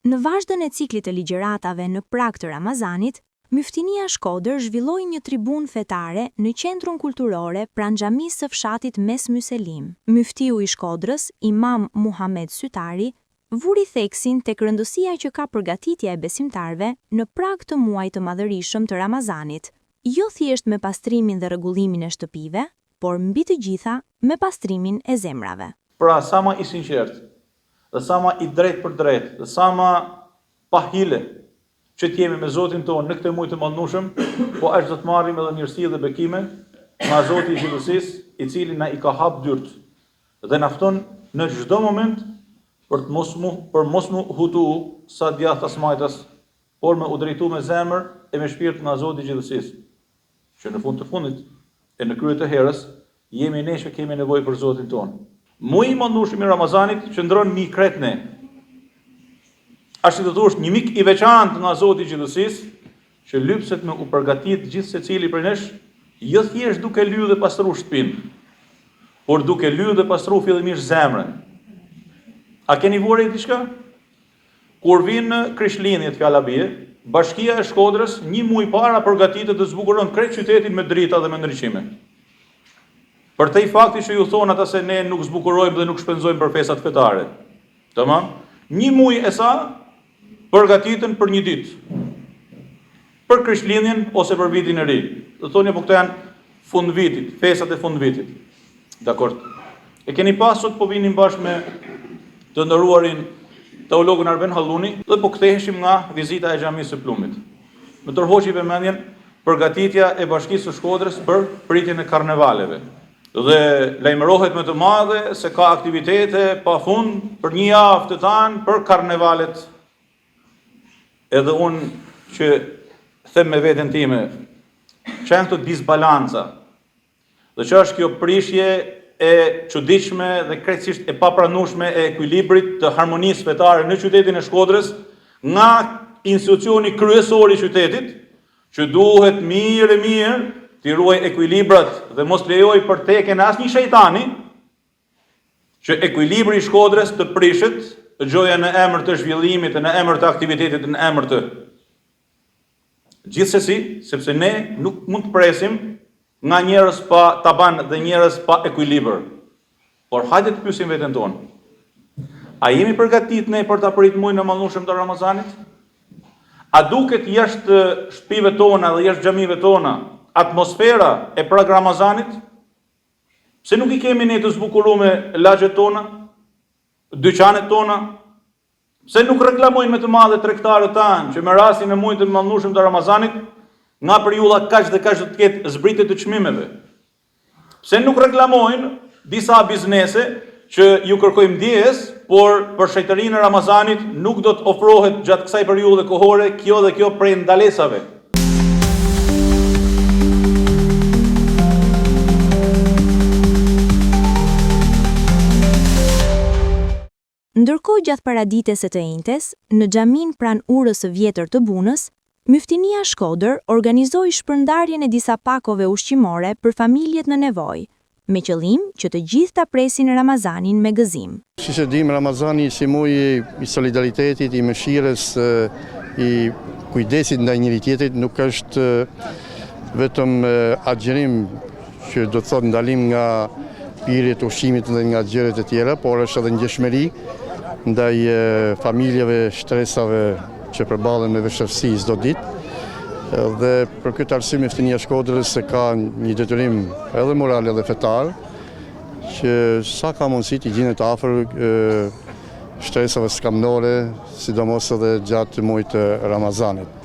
Në vazhdën e ciklit të ligjëratave në prag të Ramazanit, Myftinia Shkodër zhvilloi një tribunë fetare në qendrun kulturore pranë xhamisë së fshatit Mes Myselim. Myftiu i Shkodrës, Imam Muhamet Sytari, vuri theksin tek rëndësia që ka përgatitja e besimtarëve në prag të muajit të madhërisëm të Ramazanit, jo thjesht me pastrimin dhe rregullimin e shtëpive, por mbi të gjitha me pastrimin e zemrave. Pra sa ma i sinqert, dhe sa ma i drejt për drejt, dhe sa ma pa hile që t'jemi me Zotin tonë në këtë muaj të mallnueshëm, po aq do të marrim edhe mirësi dhe bekime nga Zoti i gjithësisë, i cili na i ka hap dyrt dhe na fton në çdo moment për mos mu hutu sa djathta smajtas, por me u drejtu me zemër e me shpirt nga Zoti i gjithësisë, që në fund të fundit e në krye të herës jemi ne që kemi nevojë për Zotin tonë. Muaji i mallnueshëm i Ramazanit qëndron një kret ne. Ashtu të thuash një mik i veçantë nga Zoti i gjithësisë, që lypset me u përgatit gjithë secili prej nesh, jo thjesht duke lyer dhe pastruar shtëpinë, por duke lyer dhe pastruar fillimisht zemrën. A keni vënë diçka? Kur vin në Krishtlindjet fjala bie, Bashkia e Shkodrës një muaj para përgatitet të zbukuron krejt qytetin me drita dhe me ndriçime. Për te i fakti që ju thonë ata se ne nuk zbukurojmë dhe nuk shpenzojmë për festat fetare. Tamam? Një muaj e sa përgatiten për një ditë. Për Krishtlindjen ose për vitin e ri. Do thoni po këto janë fund vitit, festat e fund vitit. Dakor. E keni pasur po vinin bashkë me të nderuarin teologun Arben Halluni dhe po ktheheshim nga vizita e xhamisë së Plumit. Më tërhoqi vëmendjen përgatitja e Bashkisë së Shkodrës për pritjen e karnevaleve. Dhe lajmërohet më të madhe se ka aktivitete pafund për një javë të tanë për karnevalet. Edhe unë që them me veten time, që janë këto disbalanca, dhe që është kjo prishje e çuditshme dhe krejtësisht e papranueshme e ekuilibrit të harmonisë fetare në qytetin e Shkodrës nga institucioni kryesor i qytetit, që duhet mirë t'i ruaj ekuilibrat dhe mos lejoj për teken e asnjë shejtani, që ekuilibri i Shkodrës të prishet, të gjoja në emër të zhvillimit, në emër të aktivitetit, në emër të gjithsesi, sepse ne nuk mund të presim nga njerëz pa taban dhe njerëz pa ekuilibër. Por hajde të pyesim veten tonë. A jemi përgatitur ne për ta pritur muajin e mallnueshëm të Ramazanit? A duket jashtë shtëpive tona dhe jashtë xhamive tona atmosfera e prag Ramazanit? Pse nuk i kemi ne të zbukuruar lagjet tona, dyqanet tona? Pse nuk reklamojnë me të madhe tregtarët tanë që me rastin e muajit të mallnueshëm të Ramazanit, nga periudha kaq dhe kaq do të ketë zbritje të çmimeve? Pse nuk reklamojnë disa biznese që ju kërkojmë ndjes, por për shejtërinë e Ramazanit nuk do të ofrohet gjatë kësaj periudhe kohore kjo dhe kjo prej ndalesave? Ndërkohë gjatë paradites së të njëjtës, në xhamin pranë urës së vjetër të Bunës, Myftinia Shkodër organizoi shpërndarjen e disa pakove ushqimore për familjet në nevojë, me qëllim që të gjithë ta presin Ramazanin me gëzim. Siç e dim, Ramazani si muaji i solidaritetit, i mëshirës, i kujdesit ndaj njëri tjetrit, nuk është vetëm agjërim që do të thotë ndalim nga pirjet, ushqimit dhe nga gjërat e tjera, por është edhe ngjeshmëri ndaj familjeve shtresave që përballen me vështirësi çdo ditë. Dhe për këtë arsye Myftinia Shkodrës ka një detyrim edhe moral edhe fetar që sa ka mundësi të gjendet afër shtresave skamnore, sidomos edhe gjatë muajit të Ramazanit.